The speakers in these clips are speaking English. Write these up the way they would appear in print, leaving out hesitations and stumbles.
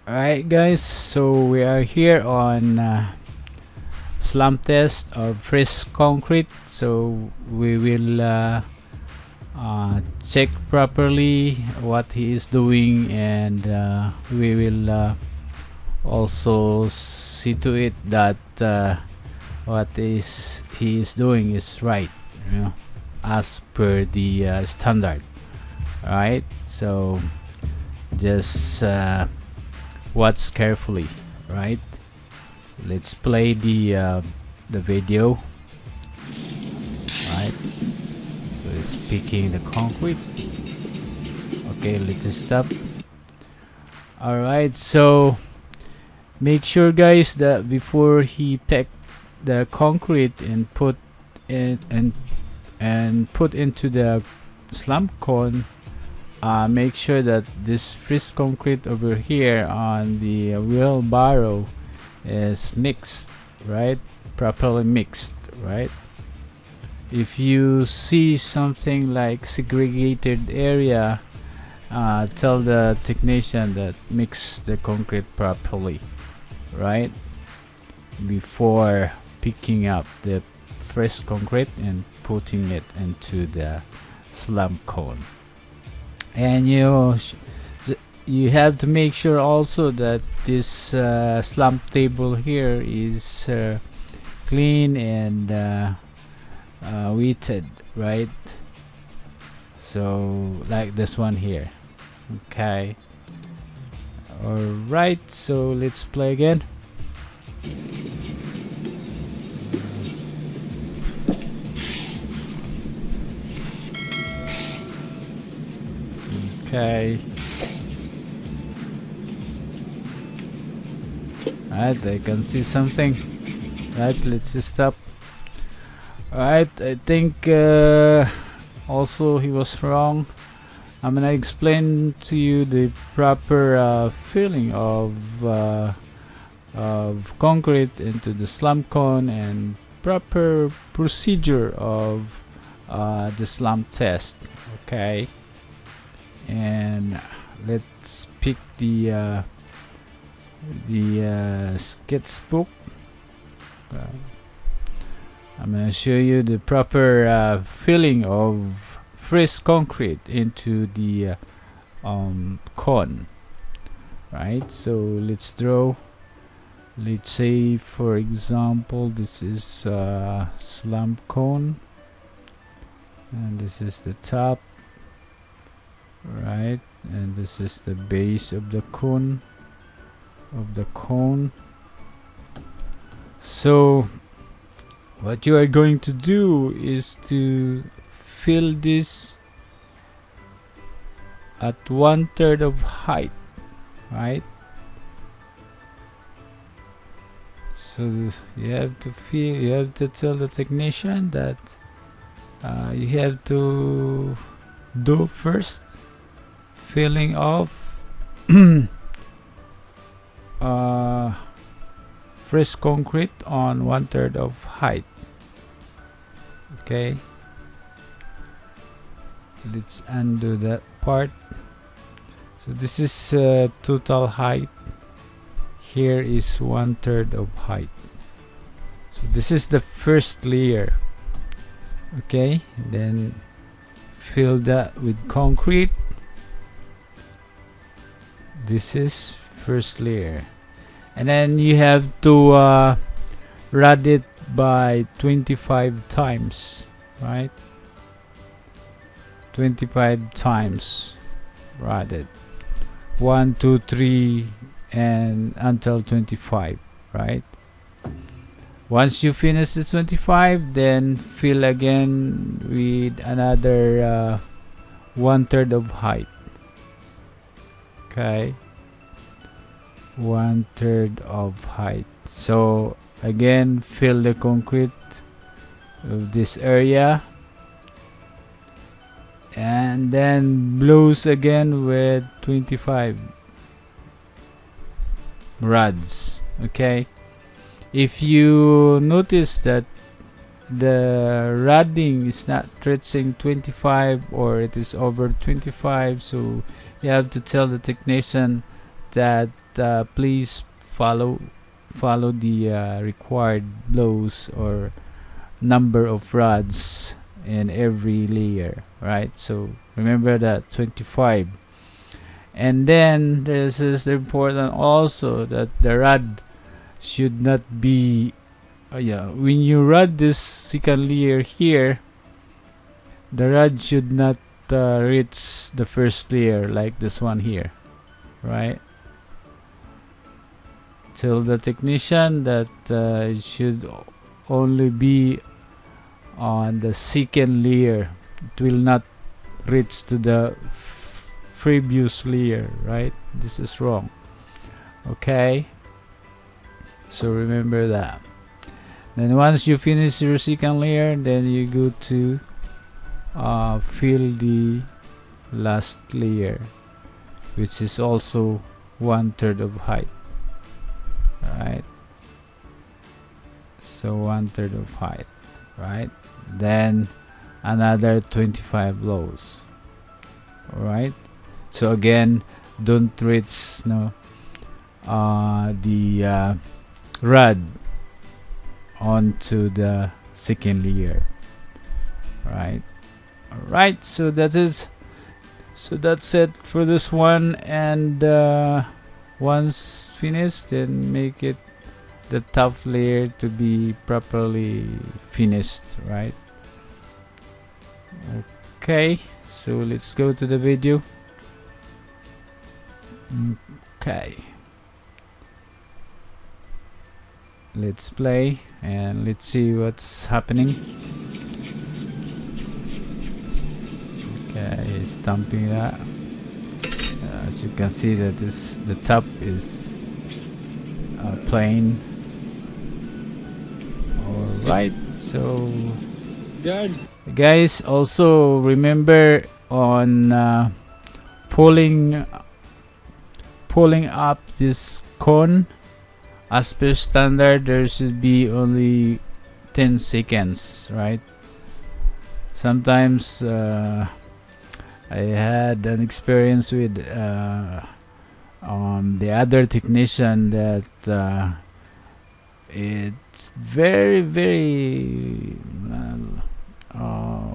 Alright guys, so we are here on slump test of fresh concrete. So we will check properly what he is doing, and we will also see to it that what he is doing is right, as per the standard. Alright, so just watch carefully, right? Let's play the video, right? So it's picking the concrete. Okay, let's just stop. All right, so make sure guys that before he picked the concrete and put it and put into the slump cone, make sure that this fresh concrete over here on the wheelbarrow is mixed, right? Properly mixed, right? If you see something like segregated area, tell the technician that mix the concrete properly, right? Before picking up the fresh concrete and putting it into the slump cone. And you have to make sure also that this slump table here is clean and weighted, right? So like this one here. Okay, all right, so let's play again. Okay. Alright, I can see something. Right, let's just stop. Alright, I think also he was wrong. I'm gonna explain to you the proper filling of concrete into the slump cone and proper procedure of the slump test. Okay. And let's pick the sketchbook. I'm gonna show you the proper filling of fresh concrete into the cone, right? So let's draw. Let's say, for example, this is slump cone, and this is the top, right? And this is the base of the cone So what you are going to do is to fill this at 1/3 of height, right? So you have to tell the technician that you have to do first filling of fresh concrete on 1/3 of height. Okay, let's undo that part. So this is total height. Here is 1/3 of height. So this is the first layer. Okay, then fill that with concrete. This is first layer, and then you have to rad it by 25 times, right? 25 times radded. 1, 2, 3 and until 25, right? Once you finish the 25, then fill again with another 1/3 of height. Okay, 1/3 of height. So again, fill the concrete of this area, and then blows again with 25 rods. Okay, if you notice that the radding is not reaching 25 or it is over 25, so you have to tell the technician that please follow the required blows or number of rods in every layer, right? So remember that 25. And then this is important also, that the rod should not be when you rod this second layer here, the rod should not reach the first layer like this one here, right? Tell the technician that it should only be on the second layer. It will not reach to the previous layer, right? This is wrong. Okay, so remember that. Then once you finish your second layer, then you go to fill the last layer, which is also 1/3 of height. Right, so 1/3 of height, right? Then another 25 blows. All right, so again, don't reach the rod onto the second layer, right? All right, so that is, so that's it for this one. And once finished, then make it the top layer to be properly finished, right? Okay, so let's go to the video. Okay, let's play and let's see what's happening. Okay, stamping that. As you can see, that is the top is plain. All right, so guys, also remember on pulling up this cone as per standard, there should be only 10 seconds, right? Sometimes I had an experience with the other technician that it's very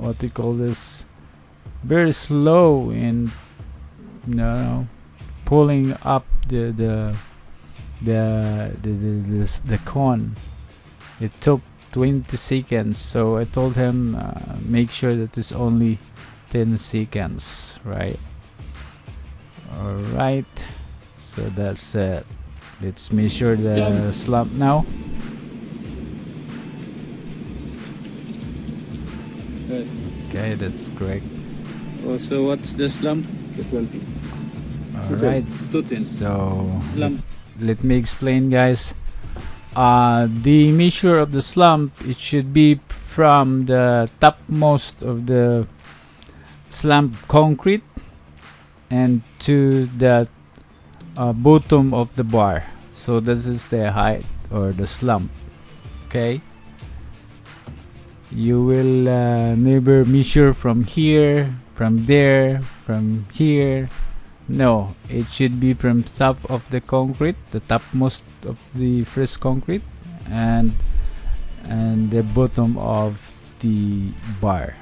what do you call this, very slow in pulling up the cone. It took 20 seconds, so I told him make sure that it's only 10 seconds, right? All right, so that's it. Let's measure the slump now. Okay, that's correct. Oh, so what's the slump? The slump. All right, so let me explain, guys. The measure of the slump, it should be from the topmost of the slump concrete and to the bottom of the bar. So this is the height or the slump. Okay, you will never measure from here, from there, from here. No, it should be from top of the concrete, the topmost of the first concrete, and the bottom of the bar.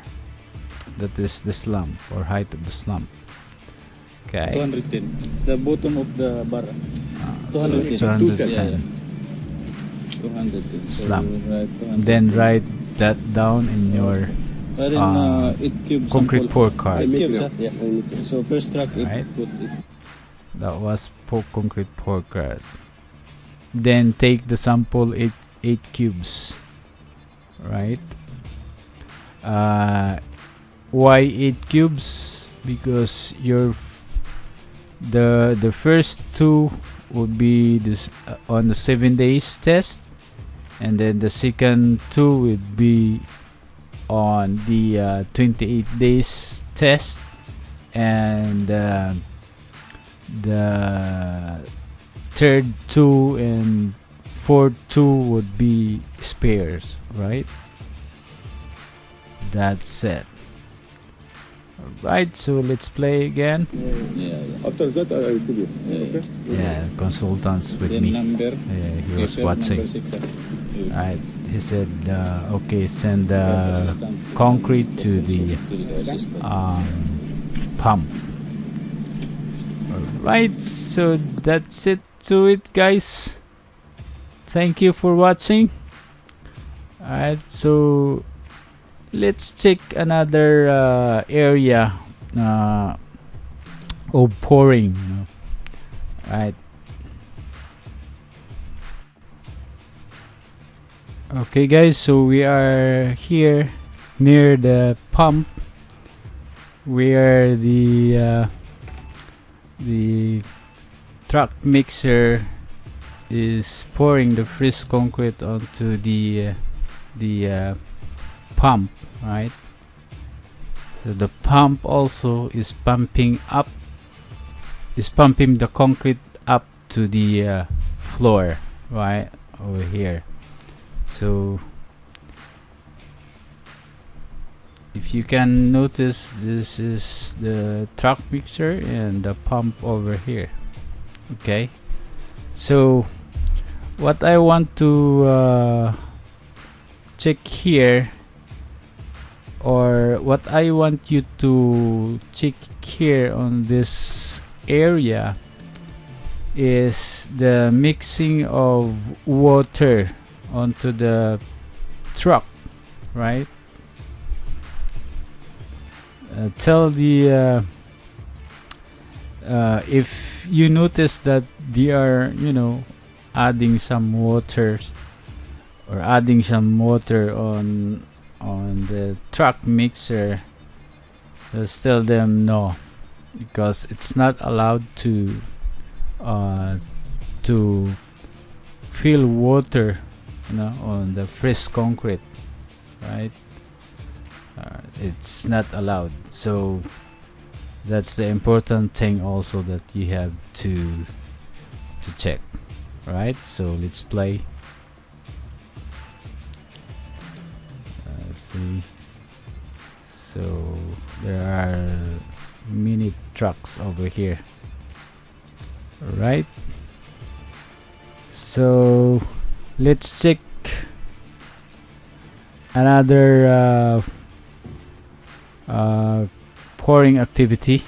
That is the slump or height of the slump. Okay. 210. The bottom of the bar. 210. 210. Slump. So right, 210. Then write that down in your concrete pour card. Yeah. So first track it, Right. put it. That was concrete pour card. Then take the sample 8 cubes. Right. Why 8 cubes? Because the first 2 would be this on the 7 days test, and then the second 2 would be on the 28 days test, and the third 2 and fourth 2 would be spares, right? That's it. Right, so let's play again. Yeah. After that, I will tell you. Yeah. Okay? Yeah, consultants with Then me. number. Yeah, he was paper watching. number 6. Right, he said, okay, send Assistant. concrete to the assistant. pump. Alright, so that's it to it, guys. Thank you for watching. Alright, so let's check another area of pouring. Alright. Okay, guys, so we are here near the pump where the truck mixer is pouring the fresh concrete onto the pump, right? So the pump also is pumping the concrete up to the floor, right over here. So if you can notice, this is the truck mixer and the pump over here. Okay, so what I want to check here, or what I want you to check here on this area, is the mixing of water onto the truck, right? Tell the if you notice that they are, adding some water on the truck mixer, just tell them no, because it's not allowed to fill water on the fresh concrete, right? It's not allowed. So that's the important thing also that you have to check, right? So let's play. See, so there are mini trucks over here, right? So let's check another pouring activity.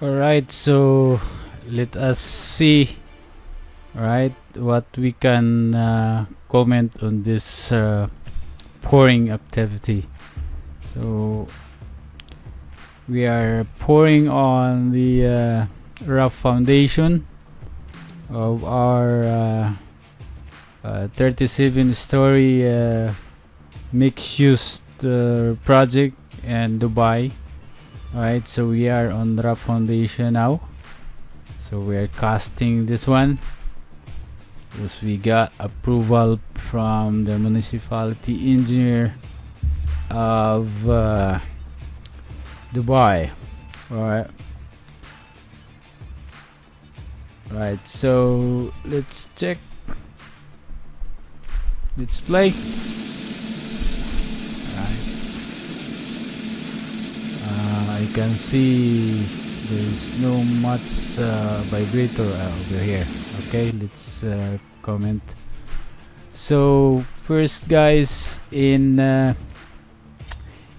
Alright, so let us see, right, what we can comment on this pouring activity. So we are pouring on the rough foundation of our 37-story mixed-use project in Dubai. Alright, so we are on rough foundation now. So we are casting this one, because we got approval from the municipality engineer of Dubai. Alright. Right, so let's check. Let's play. Right. I can see there's no much vibrator over here. Okay, let's comment. So first, guys, in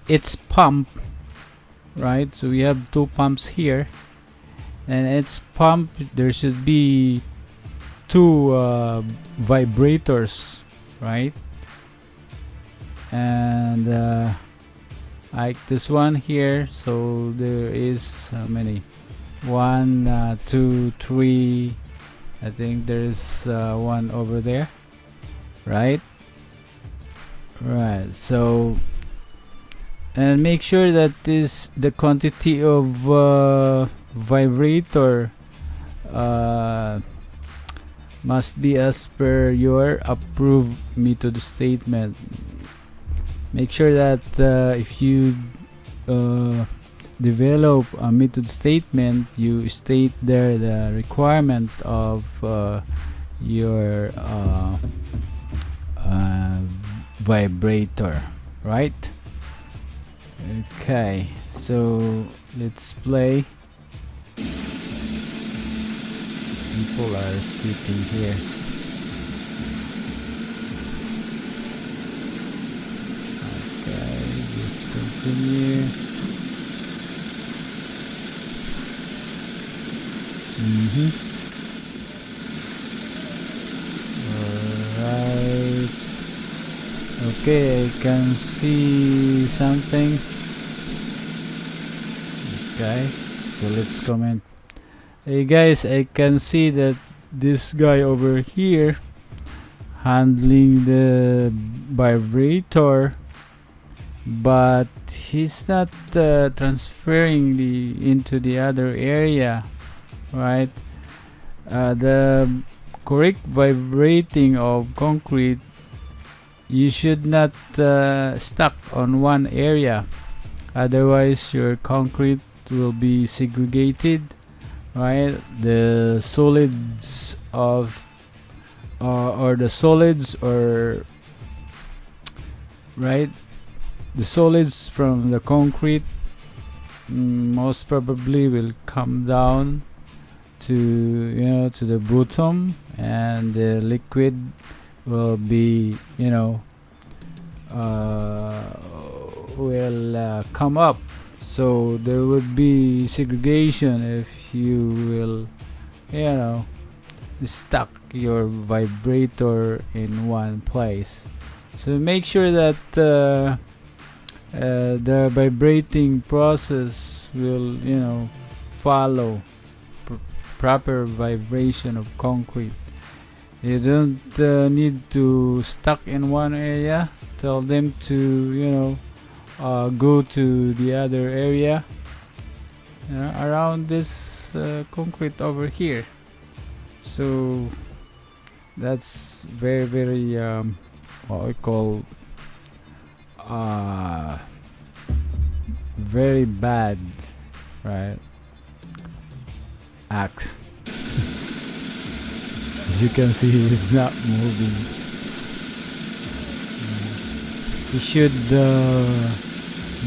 its pump, right? So we have two pumps here, and its pump, there should be two vibrators, right? And like this one here, so there is how many? 1 2 3, I think there's one over there, right? Right, so, and make sure that the quantity of vibrator must be as per your approved method statement. Make sure that if you develop a method statement, you state there the requirement of your uh, vibrator, right? Okay, so let's play. People are sitting here. Okay, just continue. Alright. Okay, I can see something. Okay, so let's comment. Hey guys, I can see that this guy over here handling the vibrator, but he's not transferring into the other area, right? The correct vibrating of concrete, you should not stuck on one area, otherwise your concrete will be segregated, right? The solids of or the solids or right, the solids from the concrete most probably will come down to to the bottom, and the liquid will be will come up. So there would be segregation if you will stuck your vibrator in one place. So make sure that the vibrating process will follow proper vibration of concrete. You don't need to stuck in one area. Tell them to go to the other area around this concrete over here. So that's very very what we call very bad, right, act. As you can see, he's not moving. He should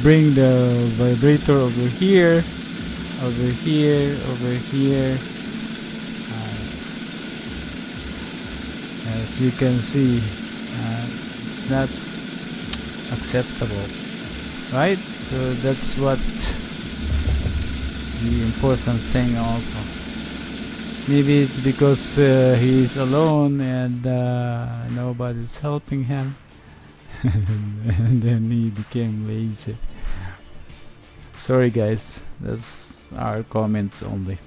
bring the vibrator over here, over here, over here. As you can see, it's not acceptable, right? So that's what the important thing also. Maybe it's because he's alone and nobody's helping him. And then he became lazy. Sorry guys, that's our comments only.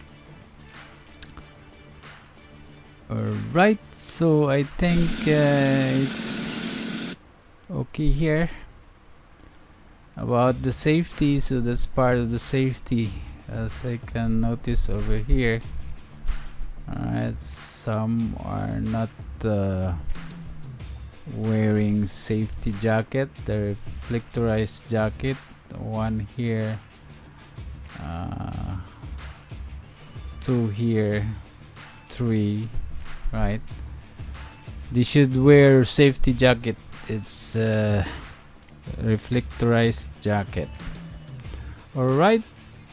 Alright, so I think it's okay here about the safety. So that's part of the safety, as I can notice over here. Alright, some are not wearing safety jacket, the reflectorized jacket. One here, two here, three, right? They should wear safety jacket. It's reflectorized jacket. Alright,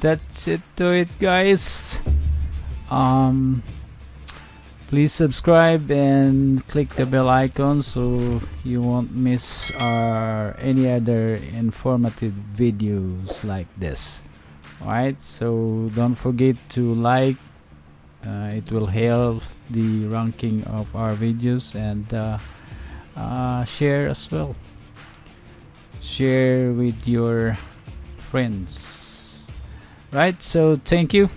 that's it to it guys. Please subscribe and click the bell icon so you won't miss any other informative videos like this. Alright, so don't forget to like. It will help the ranking of our videos, and share as well. Share with your friends. Right, so thank you.